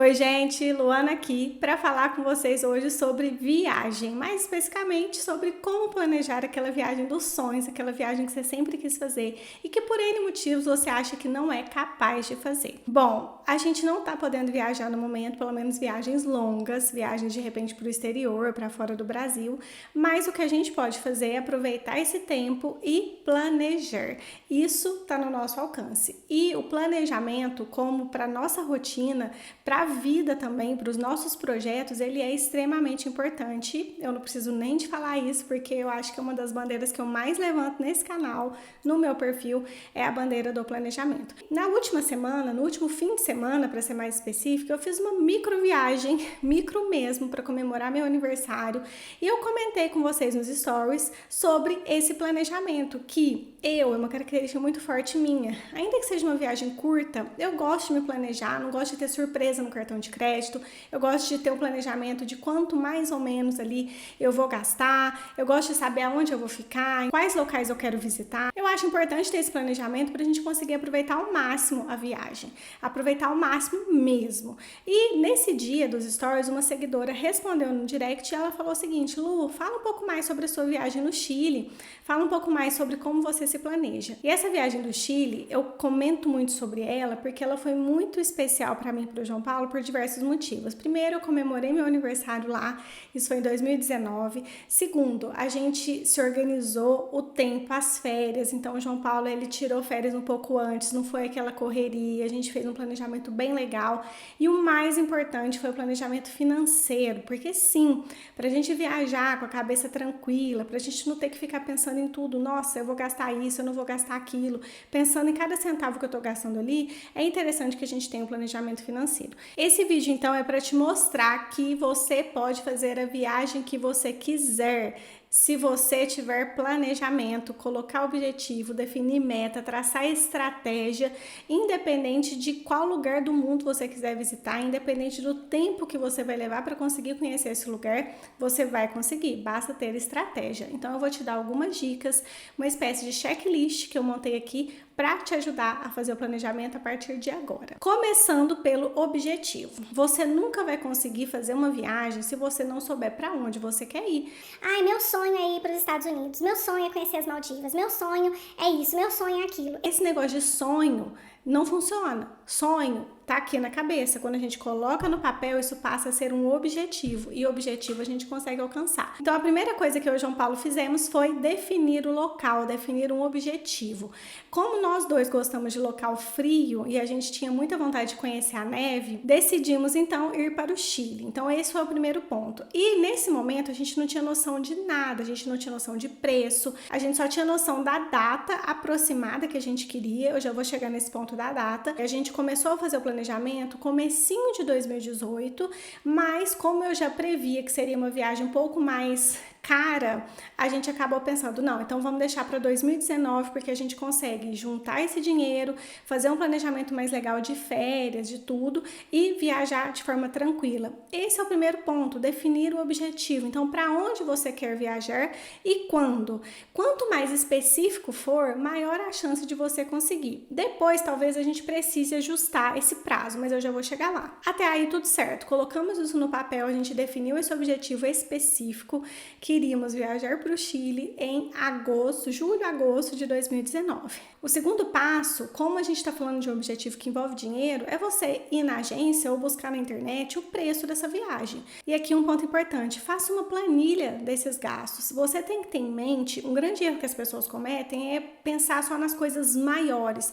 Oi, gente, Luana aqui para falar com vocês hoje sobre viagem, mais especificamente sobre como planejar aquela viagem dos sonhos, aquela viagem que você sempre quis fazer e que por N motivos você acha que não é capaz de fazer. Bom, a gente não tá podendo viajar no momento, pelo menos viagens longas, viagens de repente para o exterior, para fora do Brasil, mas o que a gente pode fazer é aproveitar esse tempo e planejar. Isso tá no nosso alcance. E o planejamento, como para nossa rotina, para vida também, para os nossos projetos, ele é extremamente importante. Eu não preciso nem de falar isso, porque eu acho que é uma das bandeiras que eu mais levanto nesse canal, no meu perfil, é a bandeira do planejamento. Na última semana, no último fim de semana, para ser mais específica, eu fiz uma micro viagem, micro mesmo, para comemorar meu aniversário, e eu comentei com vocês nos stories sobre esse planejamento, que é uma característica muito forte minha. Ainda que seja uma viagem curta, eu gosto de me planejar, não gosto de ter surpresa no cartão de crédito, eu gosto de ter um planejamento de quanto mais ou menos ali eu vou gastar, eu gosto de saber aonde eu vou ficar, quais locais eu quero visitar. Eu acho importante ter esse planejamento para a gente conseguir aproveitar ao máximo a viagem, aproveitar ao máximo mesmo. E nesse dia dos stories, uma seguidora respondeu no direct e ela falou o seguinte: Lu, fala um pouco mais sobre a sua viagem no Chile, fala um pouco mais sobre como você se planeja. E essa viagem do Chile, eu comento muito sobre ela porque ela foi muito especial para mim e para o João Paulo por diversos motivos. Primeiro, eu comemorei meu aniversário lá, isso foi em 2019. Segundo, a gente se organizou o tempo, as férias, então o João Paulo ele tirou férias um pouco antes, não foi aquela correria, a gente fez um planejamento bem legal. E o mais importante foi o planejamento financeiro, porque sim, para a gente viajar com a cabeça tranquila, para a gente não ter que ficar pensando em tudo, nossa, eu vou gastar isso, eu não vou gastar aquilo, pensando em cada centavo que eu estou gastando ali, é interessante que a gente tenha um planejamento financeiro. Esse vídeo, então, é para te mostrar que você pode fazer a viagem que você quiser, se você tiver planejamento, colocar objetivo, definir meta, traçar estratégia, independente de qual lugar do mundo você quiser visitar, independente do tempo que você vai levar para conseguir conhecer esse lugar, você vai conseguir, basta ter estratégia. Então eu vou te dar algumas dicas, uma espécie de checklist que eu montei aqui para te ajudar a fazer o planejamento a partir de agora. Começando pelo objetivo. Você nunca vai conseguir fazer uma viagem se você não souber para onde você quer ir. Ai, meu sonho é ir para os Estados Unidos, meu sonho é conhecer as Maldivas, meu sonho é isso, meu sonho é aquilo. Esse negócio de sonho não funciona. Sonho tá aqui na cabeça. Quando a gente coloca no papel, isso passa a ser um objetivo. E objetivo a gente consegue alcançar. Então, a primeira coisa que eu e o João Paulo fizemos foi definir o local, definir um objetivo. Como nós dois gostamos de local frio e a gente tinha muita vontade de conhecer a neve, decidimos, então, ir para o Chile. Então, esse foi o primeiro ponto. E, nesse momento, a gente não tinha noção de nada. A gente não tinha noção de preço. A gente só tinha noção da data aproximada que a gente queria. Eu já vou chegar nesse ponto da data. A gente começou a fazer o planejamento comecinho de 2018, mas como eu já previa que seria uma viagem um pouco mais cara, a gente acabou pensando, não, então vamos deixar para 2019, porque a gente consegue juntar esse dinheiro, fazer um planejamento mais legal de férias, de tudo, e viajar de forma tranquila. Esse é o primeiro ponto, definir o objetivo. Então, para onde você quer viajar e quando? Quanto mais específico for, maior a chance de você conseguir. Depois, talvez a gente precise ajustar esse prazo, mas eu já vou chegar lá. Até aí, tudo certo. Colocamos isso no papel, a gente definiu esse objetivo específico, que iríamos viajar para o Chile em julho, agosto de 2019. O segundo passo, como a gente está falando de um objetivo que envolve dinheiro, é você ir na agência ou buscar na internet o preço dessa viagem. E aqui um ponto importante, faça uma planilha desses gastos. Você tem que ter em mente, um grande erro que as pessoas cometem é pensar só nas coisas maiores.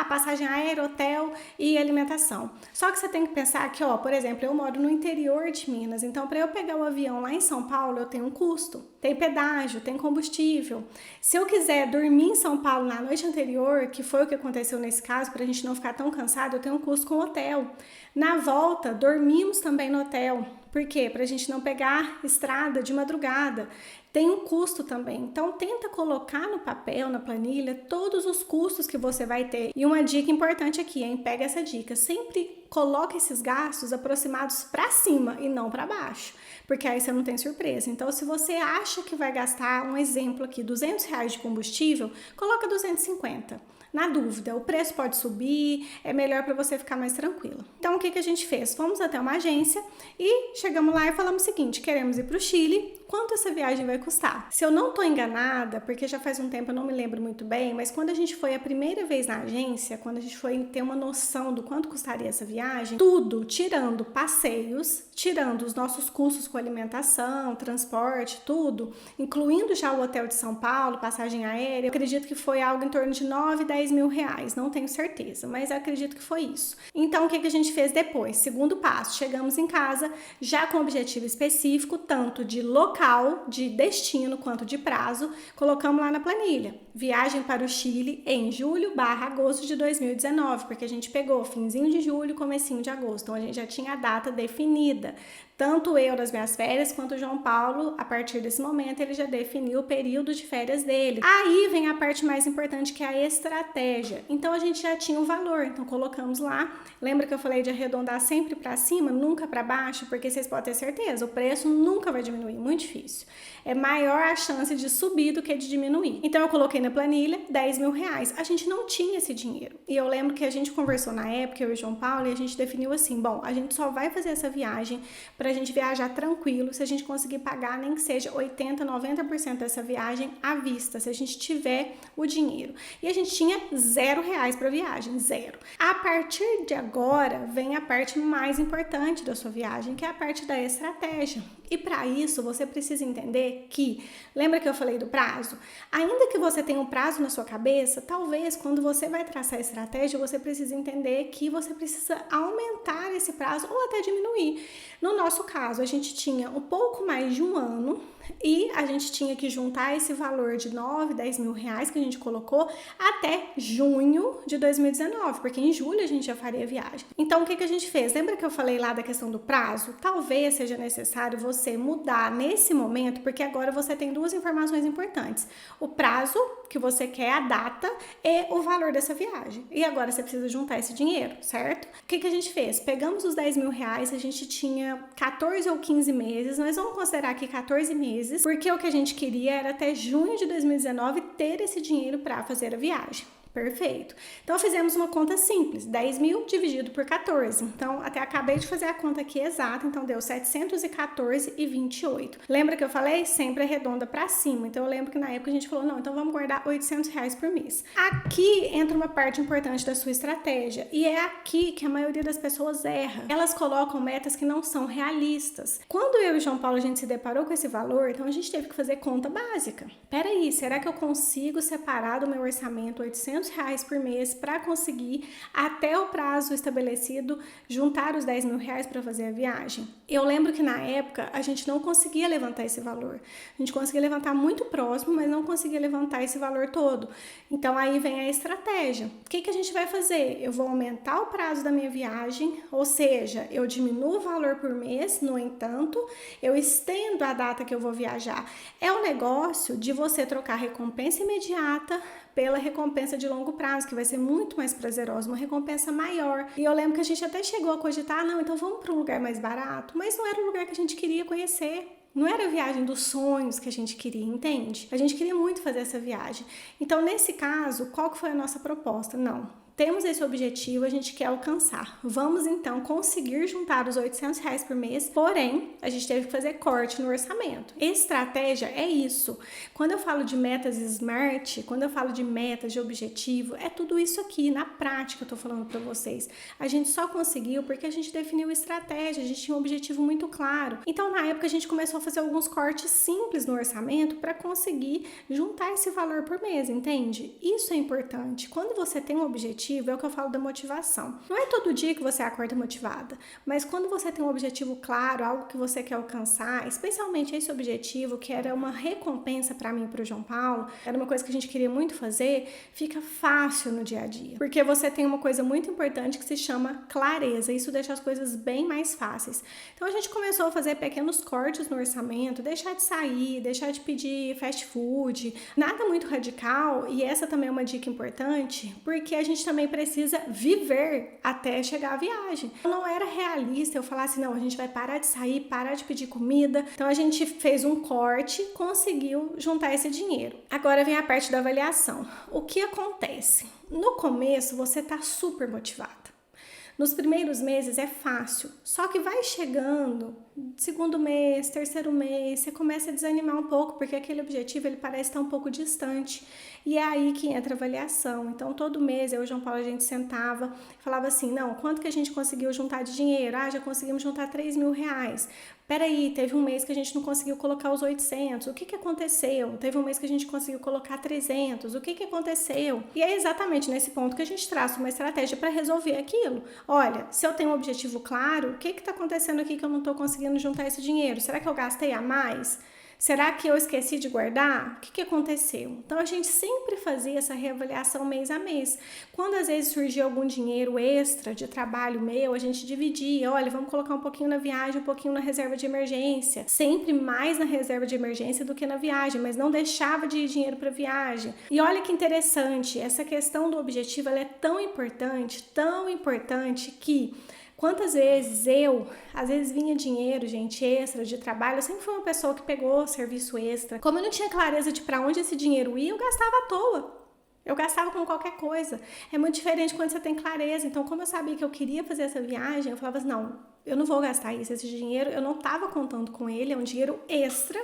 Passagem aérea, hotel e alimentação. Só que você tem que pensar que, por exemplo, eu moro no interior de Minas, então para eu pegar o avião lá em São Paulo, eu tenho um custo. Tem pedágio, tem combustível. Se eu quiser dormir em São Paulo na noite anterior, que foi o que aconteceu nesse caso, para a gente não ficar tão cansado, eu tenho um custo com o hotel. Na volta, dormimos também no hotel. Por quê? Para a gente não pegar estrada de madrugada. Tem um custo também. Então, tenta colocar no papel, na planilha, todos os custos que você vai ter. E uma dica importante aqui, hein? Pega essa dica. Sempre coloca esses gastos aproximados para cima e não para baixo, porque aí você não tem surpresa. Então, se você acha que vai gastar, um exemplo aqui, R$200 de combustível, coloca 250. na dúvida, o preço pode subir, é melhor para você ficar mais tranquilo. Então, o que a gente fez? Fomos até uma agência e chegamos lá e falamos o seguinte: queremos ir para o Chile, quanto essa viagem vai custar? Se eu não tô enganada, porque já faz um tempo, eu não me lembro muito bem, mas quando a gente foi a primeira vez na agência, quando a gente foi ter uma noção do quanto custaria essa viagem, tudo, tirando passeios, tirando os nossos custos com alimentação, transporte, tudo, incluindo já o hotel de São Paulo, passagem aérea, eu acredito que foi algo em torno de 9, 10 mil reais, não tenho certeza, mas eu acredito que foi isso. Então, o que a gente fez depois? Segundo passo, chegamos em casa já com objetivo específico, tanto de local, de destino, quanto de prazo, colocamos lá na planilha. Viagem para o Chile em julho/agosto de 2019, porque a gente pegou finzinho de julho, comecinho de agosto, então a gente já tinha a data definida. Tanto eu nas minhas férias, quanto o João Paulo, a partir desse momento, ele já definiu o período de férias dele. Aí vem a parte mais importante, que é a estratégia. Então, a gente já tinha o valor, então colocamos lá. Lembra que eu falei de arredondar sempre para cima, nunca para baixo? Porque vocês podem ter certeza, o preço nunca vai diminuir, muito difícil. É maior a chance de subir do que de diminuir. Então, eu coloquei na planilha 10 mil reais. A gente não tinha esse dinheiro. E eu lembro que a gente conversou na época, eu e o João Paulo, e a gente definiu assim: bom, a gente só vai fazer essa viagem pra gente viajar tranquilo, se a gente conseguir pagar nem que seja 80%, 90% dessa viagem à vista, se a gente tiver o dinheiro. E a gente tinha R$0 para viagem, zero. A partir de agora vem a parte mais importante da sua viagem, que é a parte da estratégia. E para isso você precisa entender que, lembra que eu falei do prazo? Ainda que você tenha um prazo na sua cabeça, talvez quando você vai traçar a estratégia, você precisa entender que você precisa aumentar esse prazo ou até diminuir. No nosso caso, a gente tinha um pouco mais de um ano e a gente tinha que juntar esse valor de 9, 10 mil reais que a gente colocou até junho de 2019, porque em julho a gente já faria a viagem. Então, o que a gente fez? Lembra que eu falei lá da questão do prazo? Talvez seja necessário você mudar nesse momento, porque agora você tem duas informações importantes: o prazo que você quer, a data, e o valor dessa viagem. E agora você precisa juntar esse dinheiro, certo? O que a gente fez? Pegamos os 10 mil reais, a gente tinha 14 ou 15 meses, nós vamos considerar aqui 14 meses, porque o que a gente queria era até junho de 2019 ter esse dinheiro para fazer a viagem. Perfeito. Então, fizemos uma conta simples, 10 mil dividido por 14. Então, até acabei de fazer a conta aqui exata, então deu 714,28. Lembra que eu falei? Sempre arredonda para cima. Então, eu lembro que na época a gente falou, não, então vamos guardar R$800 por mês. Aqui entra uma parte importante da sua estratégia, e é aqui que a maioria das pessoas erra. Elas colocam metas que não são realistas. Quando eu e João Paulo a gente se deparou com esse valor, então a gente teve que fazer conta básica. Peraí, será que eu consigo separar do meu orçamento R$800 por mês para conseguir, até o prazo estabelecido, juntar os 10 mil reais para fazer a viagem? Eu lembro que na época a gente não conseguia levantar esse valor. A gente conseguia levantar muito próximo, mas não conseguia levantar esse valor todo. Então aí vem a estratégia. O que a gente vai fazer? Eu vou aumentar o prazo da minha viagem, ou seja, eu diminuo o valor por mês, no entanto, eu estendo a data que eu vou viajar. É o negócio de você trocar recompensa imediata pela recompensa de longo prazo, que vai ser muito mais prazerosa, uma recompensa maior. E eu lembro que a gente até chegou a cogitar, não, então vamos para um lugar mais barato, mas não era o lugar que a gente queria conhecer. Não era a viagem dos sonhos que a gente queria, entende? A gente queria muito fazer essa viagem. Então, nesse caso, qual que foi a nossa proposta? Não. Temos esse objetivo, a gente quer alcançar. Vamos, então, conseguir juntar os R$800 por mês, porém, a gente teve que fazer corte no orçamento. Estratégia é isso. Quando eu falo de metas SMART, quando eu falo de metas, de objetivo, é tudo isso aqui, na prática, eu tô falando para vocês. A gente só conseguiu porque a gente definiu estratégia, a gente tinha um objetivo muito claro. Então, na época, a gente começou a fazer alguns cortes simples no orçamento para conseguir juntar esse valor por mês, entende? Isso é importante. Quando você tem um objetivo, é o que eu falo da motivação. Não é todo dia que você acorda motivada, mas quando você tem um objetivo claro, algo que você quer alcançar, especialmente esse objetivo, que era uma recompensa para mim e para o João Paulo, era uma coisa que a gente queria muito fazer, fica fácil no dia a dia. Porque você tem uma coisa muito importante que se chama clareza. Isso deixa as coisas bem mais fáceis. Então a gente começou a fazer pequenos cortes no orçamento, deixar de sair, deixar de pedir fast food, nada muito radical, e essa também é uma dica importante, porque a gente também também precisa viver até chegar a viagem. Não era realista eu falar assim, não, a gente vai parar de sair, parar de pedir comida. Então a gente fez um corte, conseguiu juntar esse dinheiro. Agora vem a parte da avaliação. O que acontece? No começo você tá super motivada. Nos primeiros meses é fácil, só que vai chegando, segundo mês, terceiro mês, você começa a desanimar um pouco, porque aquele objetivo ele parece estar um pouco distante. E é aí que entra a avaliação. Então, todo mês, eu e o João Paulo, a gente sentava e falava assim, não, quanto que a gente conseguiu juntar de dinheiro? Ah, já conseguimos juntar 3 mil reais. Peraí, teve um mês que a gente não conseguiu colocar os 800, o que aconteceu? Teve um mês que a gente conseguiu colocar 300, o que aconteceu? E é exatamente nesse ponto que a gente traça uma estratégia para resolver aquilo. Olha, se eu tenho um objetivo claro, o que está acontecendo aqui que eu não estou conseguindo juntar esse dinheiro? Será que eu gastei a mais? Será que eu esqueci de guardar? O que aconteceu? Então, a gente sempre fazia essa reavaliação mês a mês. Quando, às vezes, surgia algum dinheiro extra de trabalho meu, a gente dividia. Olha, vamos colocar um pouquinho na viagem, um pouquinho na reserva de emergência. Sempre mais na reserva de emergência do que na viagem, mas não deixava de ir dinheiro para viagem. E olha que interessante, essa questão do objetivo ela é tão importante que... Quantas vezes às vezes vinha dinheiro, gente, extra de trabalho, eu sempre fui uma pessoa que pegou serviço extra. Como eu não tinha clareza de para onde esse dinheiro ia, eu gastava à toa. Eu gastava com qualquer coisa. É muito diferente quando você tem clareza. Então, como eu sabia que eu queria fazer essa viagem, eu falava assim, não, eu não vou gastar isso, esse dinheiro, eu não estava contando com ele, é um dinheiro extra.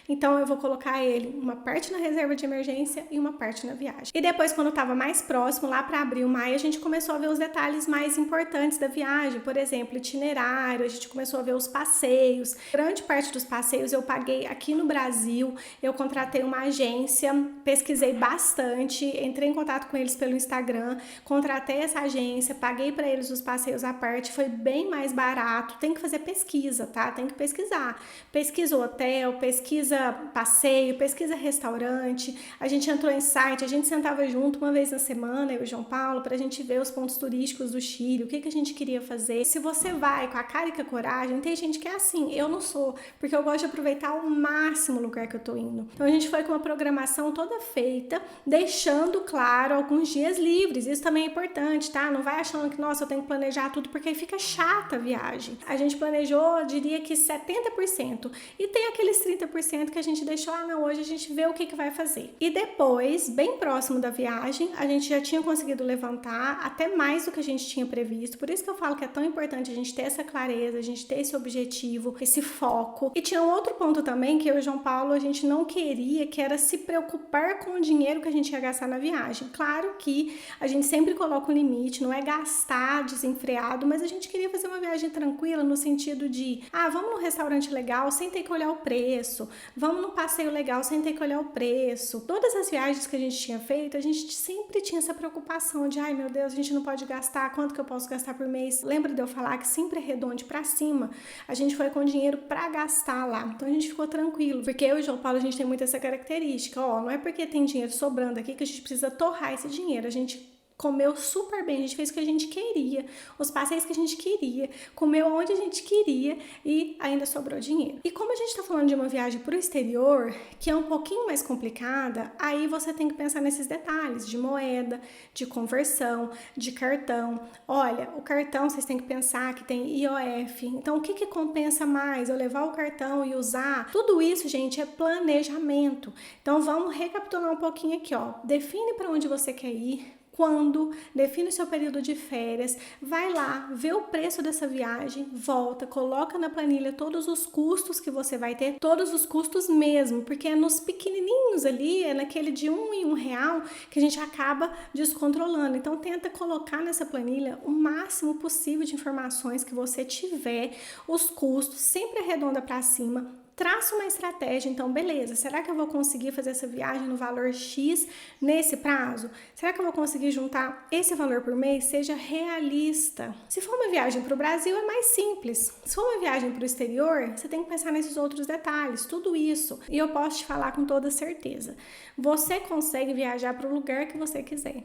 Então, eu vou colocar ele uma parte na reserva de emergência e uma parte na viagem. E depois, quando estava mais próximo, lá para abril, maio, a gente começou a ver os detalhes mais importantes da viagem. Por exemplo, itinerário, a gente começou a ver os passeios. Grande parte dos passeios eu paguei aqui no Brasil. Eu contratei uma agência, pesquisei bastante, entrei em contato com eles pelo Instagram, contratei essa agência, paguei para eles os passeios à parte, foi bem mais barato. Tem que fazer pesquisa, tá? Tem que pesquisar. Pesquisa o hotel, pesquisa passeio, pesquisa restaurante, a gente entrou em site, a gente sentava junto uma vez na semana, eu e o João Paulo, pra gente ver os pontos turísticos do Chile, o que a gente queria fazer. Se você vai com a cara e com a coragem, tem gente que é assim, eu não sou, porque eu gosto de aproveitar ao máximo o lugar que eu tô indo. Então a gente foi com uma programação toda feita, deixando claro alguns dias livres, isso também é importante, tá? Não vai achando que, nossa, eu tenho que planejar tudo, porque aí fica chata a viagem. A gente planejou, diria que 70%, e tem aqueles 30% que a gente deixou, não, hoje a gente vê o que vai fazer. E depois, bem próximo da viagem, a gente já tinha conseguido levantar até mais do que a gente tinha previsto. Por isso que eu falo que é tão importante a gente ter essa clareza, a gente ter esse objetivo, esse foco. E tinha um outro ponto também que eu e o João Paulo, a gente não queria, que era se preocupar com o dinheiro que a gente ia gastar na viagem. Claro que a gente sempre coloca um limite, não é gastar desenfreado, mas a gente queria fazer uma viagem tranquila no sentido de, vamos num restaurante legal sem ter que olhar o preço, vamos num passeio legal sem ter que olhar o preço. Todas as viagens que a gente tinha feito, a gente sempre tinha essa preocupação de, ai meu Deus, a gente não pode gastar, quanto que eu posso gastar por mês? Lembra de eu falar que sempre arredonde pra cima? A gente foi com dinheiro pra gastar lá, então a gente ficou tranquilo, porque eu e o João Paulo, a gente tem muito essa característica, não é porque tem dinheiro sobrando aqui que a gente precisa torrar esse dinheiro, a gente comeu super bem, a gente fez o que a gente queria, os passeios que a gente queria, comeu onde a gente queria e ainda sobrou dinheiro. E como a gente tá falando de uma viagem pro exterior, que é um pouquinho mais complicada, aí você tem que pensar nesses detalhes de moeda, de conversão, de cartão. Olha, o cartão vocês têm que pensar que tem IOF, então o que compensa mais? Eu levar o cartão e usar? Tudo isso, gente, é planejamento. Então vamos recapitular um pouquinho aqui, define para onde você quer ir, quando, define o seu período de férias, vai lá, vê o preço dessa viagem, volta, coloca na planilha todos os custos que você vai ter, todos os custos mesmo, porque é nos pequenininhos ali, é naquele de R$1 em R$1 que a gente acaba descontrolando. Então tenta colocar nessa planilha o máximo possível de informações que você tiver, os custos, sempre arredonda para cima. Traça uma estratégia, então, beleza, será que eu vou conseguir fazer essa viagem no valor X nesse prazo? Será que eu vou conseguir juntar esse valor por mês? Seja realista. Se for uma viagem para o Brasil, é mais simples. Se for uma viagem para o exterior, você tem que pensar nesses outros detalhes, tudo isso. E eu posso te falar com toda certeza, você consegue viajar para o lugar que você quiser.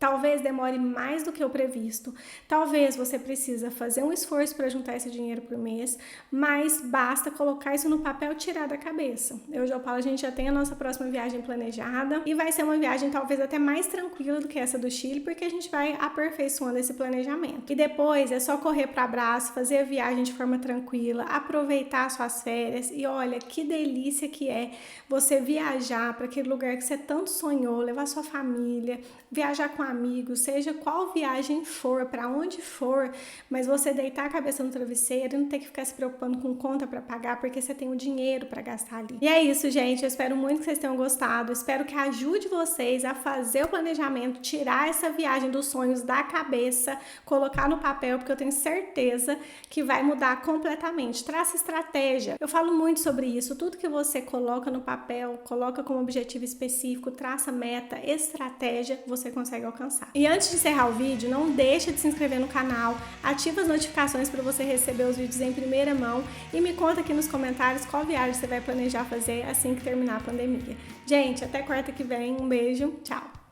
Talvez demore mais do que o previsto, talvez você precisa fazer um esforço para juntar esse dinheiro por mês, mas basta colocar isso no papel e tirar da cabeça. Eu e o Paulo, a gente já tem a nossa próxima viagem planejada e vai ser uma viagem talvez até mais tranquila do que essa do Chile, porque a gente vai aperfeiçoando esse planejamento. E depois é só correr para abraço, fazer a viagem de forma tranquila, aproveitar suas férias e olha que delícia que é você viajar para aquele lugar que você tanto sonhou, levar sua família, viajar com amigos, seja qual viagem for, para onde for, mas você deitar a cabeça no travesseiro e não ter que ficar se preocupando com conta para pagar, porque você tem o dinheiro para gastar ali. E é isso, gente, eu espero muito que vocês tenham gostado, espero que ajude vocês a fazer o planejamento, tirar essa viagem dos sonhos da cabeça, colocar no papel, porque eu tenho certeza que vai mudar completamente. Traça estratégia. Eu falo muito sobre isso, tudo que você coloca no papel, coloca como objetivo específico, traça meta, estratégia, você consegue alcançar. E antes de encerrar o vídeo, não deixa de se inscrever no canal, ativa as notificações para você receber os vídeos em primeira mão e me conta aqui nos comentários qual viagem você vai planejar fazer assim que terminar a pandemia. Gente, até quarta que vem, um beijo, tchau!